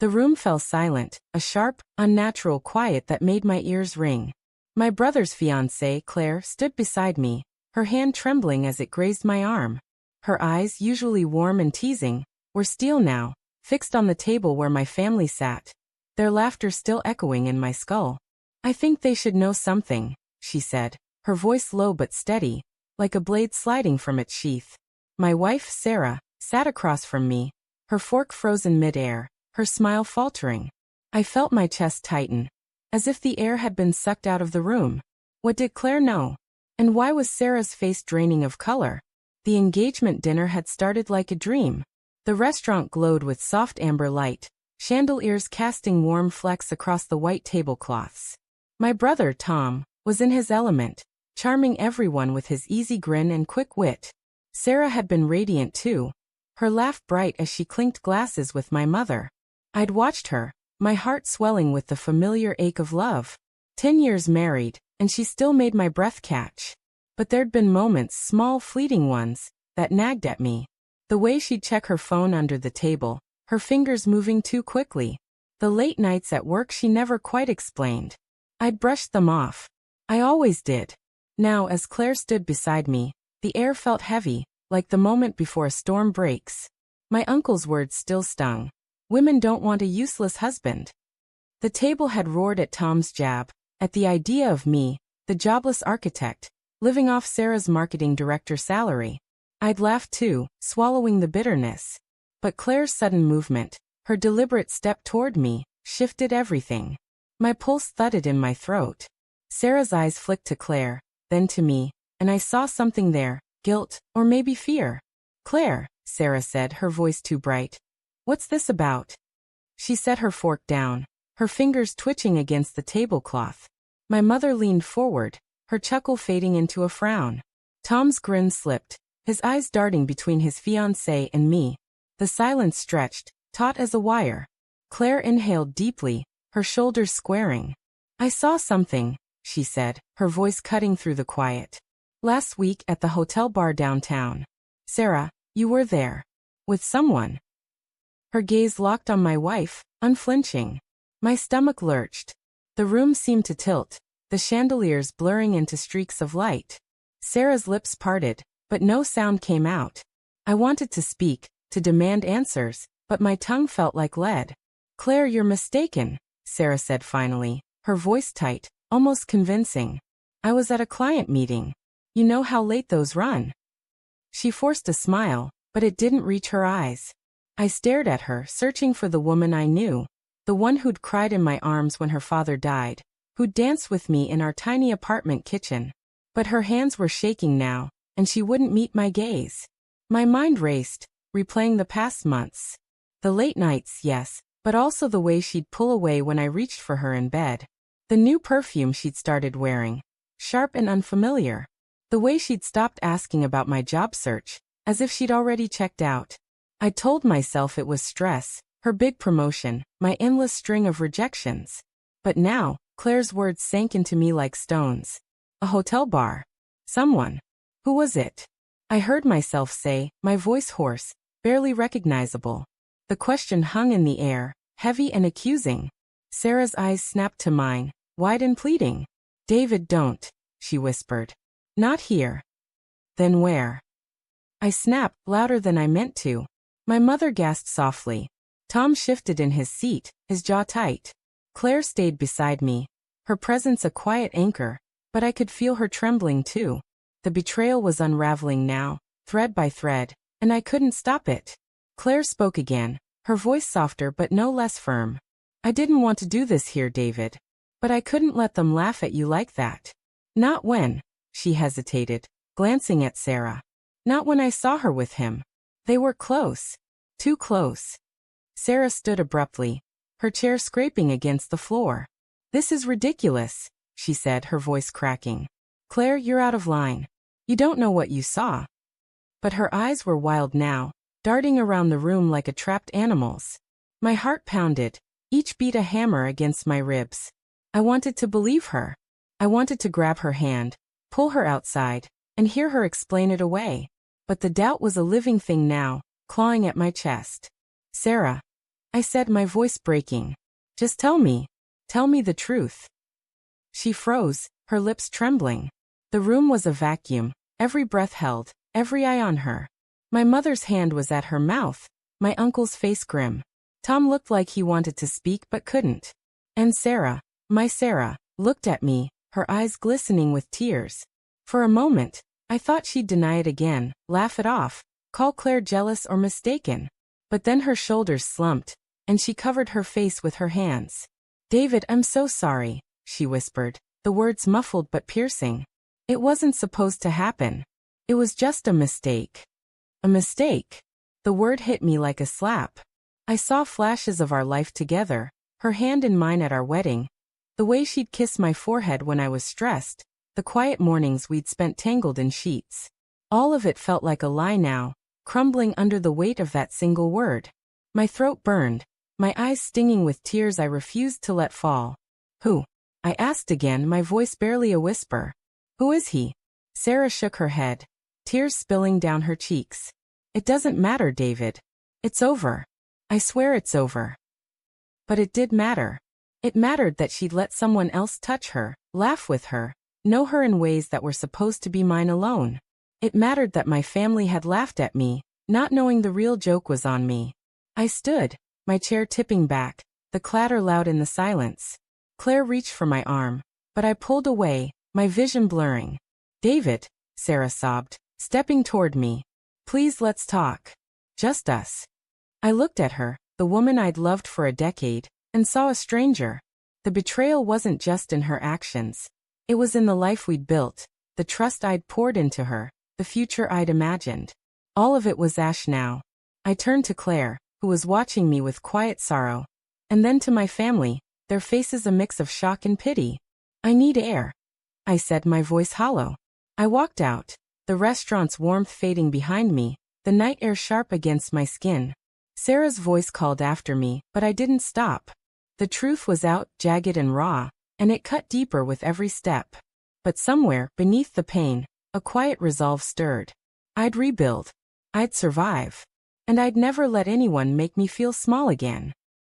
The room fell silent, a sharp, unnatural quiet that made my ears ring. My brother's fiancée, Claire, stood beside me, her hand trembling as it grazed my arm. Her eyes, usually warm and teasing, were steel now, fixed on the table where my family sat, their laughter still echoing in my skull. "I think they should know something," she said, her voice low but steady, like a blade sliding from its sheath. My wife, Sarah, sat across from me, her fork frozen mid-air, her smile faltering. I felt my chest tighten, as if the air had been sucked out of the room. What did Claire know? And why was Sarah's face draining of color? The engagement dinner had started like a dream. The restaurant glowed with soft amber light, chandeliers casting warm flecks across the white tablecloths. My brother, Tom, was in his element, charming everyone with his easy grin and quick wit. Sarah had been radiant too, her laugh bright as she clinked glasses with my mother. I'd watched her, my heart swelling with the familiar ache of love. 10 years married, and she still made my breath catch. But there'd been moments, small fleeting ones, that nagged at me. The way she'd check her phone under the table, her fingers moving too quickly. The late nights at work she never quite explained. I'd brushed them off. I always did. Now, as Claire stood beside me, the air felt heavy, like the moment before a storm breaks. My uncle's words still stung. Women don't want a useless husband. The table had roared at Tom's jab, at the idea of me, the jobless architect, living off Sarah's marketing director salary. I'd laughed too, swallowing the bitterness. But Claire's sudden movement, her deliberate step toward me, shifted everything. My pulse thudded in my throat. Sarah's eyes flicked to Claire, then to me, and I saw something there, guilt, or maybe fear. "Claire," Sarah said, her voice too bright. "What's this about?" She set her fork down, her fingers twitching against the tablecloth. My mother leaned forward, her chuckle fading into a frown. Tom's grin slipped, his eyes darting between his fiancée and me. The silence stretched, taut as a wire. Claire inhaled deeply, her shoulders squaring. "I saw something," she said, her voice cutting through the quiet. "Last week at the hotel bar downtown. Sarah, you were there. With someone." Her gaze locked on my wife, unflinching. My stomach lurched. The room seemed to tilt, the chandeliers blurring into streaks of light. Sarah's lips parted, but no sound came out. I wanted to speak, to demand answers, but my tongue felt like lead. "Claire, you're mistaken," Sarah said finally, her voice tight, almost convincing. "I was at a client meeting. You know how late those run." She forced a smile, but it didn't reach her eyes. I stared at her, searching for the woman I knew, the one who'd cried in my arms when her father died, who'd danced with me in our tiny apartment kitchen. But her hands were shaking now, and she wouldn't meet my gaze. My mind raced, replaying the past months. The late nights, yes, but also the way she'd pull away when I reached for her in bed. The new perfume she'd started wearing, sharp and unfamiliar. The way she'd stopped asking about my job search, as if she'd already checked out. I told myself it was stress, her big promotion, my endless string of rejections. But now, Claire's words sank into me like stones. A hotel bar. Someone. Who was it? I heard myself say, my voice hoarse, barely recognizable. The question hung in the air, heavy and accusing. Sarah's eyes snapped to mine, wide and pleading. "David, don't," she whispered. "Not here." "Then where?" I snapped, louder than I meant to. My mother gasped softly. Tom shifted in his seat, his jaw tight. Claire stayed beside me, her presence a quiet anchor, but I could feel her trembling too. The betrayal was unraveling now, thread by thread, and I couldn't stop it. Claire spoke again, her voice softer but no less firm. "I didn't want to do this here, David. But I couldn't let them laugh at you like that. Not when," she hesitated, glancing at Sarah. "Not when I saw her with him. They were close. Too close." Sarah stood abruptly, her chair scraping against the floor. "This is ridiculous," she said, her voice cracking. "Claire, you're out of line. You don't know what you saw." But her eyes were wild now, darting around the room like a trapped animal's. My heart pounded, each beat a hammer against my ribs. I wanted to believe her. I wanted to grab her hand, pull her outside, and hear her explain it away. But the doubt was a living thing now, clawing at my chest. "Sarah." I said, my voice breaking. Just tell me. Tell me the truth. She froze, her lips trembling. The room was a vacuum, every breath held, every eye on her. My mother's hand was at her mouth, my uncle's face grim. Tom looked like he wanted to speak but couldn't. And Sarah, my Sarah, looked at me, her eyes glistening with tears. For a moment, I thought she'd deny it again, laugh it off, call Claire jealous or mistaken. But then her shoulders slumped, and she covered her face with her hands. David, I'm so sorry, she whispered, the words muffled but piercing. It wasn't supposed to happen. It was just a mistake. A mistake. The word hit me like a slap. I saw flashes of our life together, her hand in mine at our wedding, the way she'd kiss my forehead when I was stressed, the quiet mornings we'd spent tangled in sheets. All of it felt like a lie now, crumbling under the weight of that single word. My throat burned, my eyes stinging with tears I refused to let fall. Who? I asked again, my voice barely a whisper. Who is he? Sarah shook her head, tears spilling down her cheeks. It doesn't matter, David. It's over. I swear it's over. But it did matter. It mattered that she'd let someone else touch her, laugh with her, know her in ways that were supposed to be mine alone. It mattered that my family had laughed at me, not knowing the real joke was on me. I stood, my chair tipping back, the clatter loud in the silence. Claire reached for my arm, but I pulled away, my vision blurring. David, Sarah sobbed, stepping toward me. Please, let's talk. Just us. I looked at her, the woman I'd loved for a decade, and saw a stranger. The betrayal wasn't just in her actions. It was in the life we'd built, the trust I'd poured into her, the future I'd imagined. All of it was ash now. I turned to Claire, who was watching me with quiet sorrow. And then to my family, their faces a mix of shock and pity. I need air, I said, my voice hollow. I walked out, the restaurant's warmth fading behind me, the night air sharp against my skin. Sarah's voice called after me, but I didn't stop. The truth was out, jagged and raw, and it cut deeper with every step. But somewhere, beneath the pain, a quiet resolve stirred. I'd rebuild. I'd survive. And I'd never let anyone make me feel small again.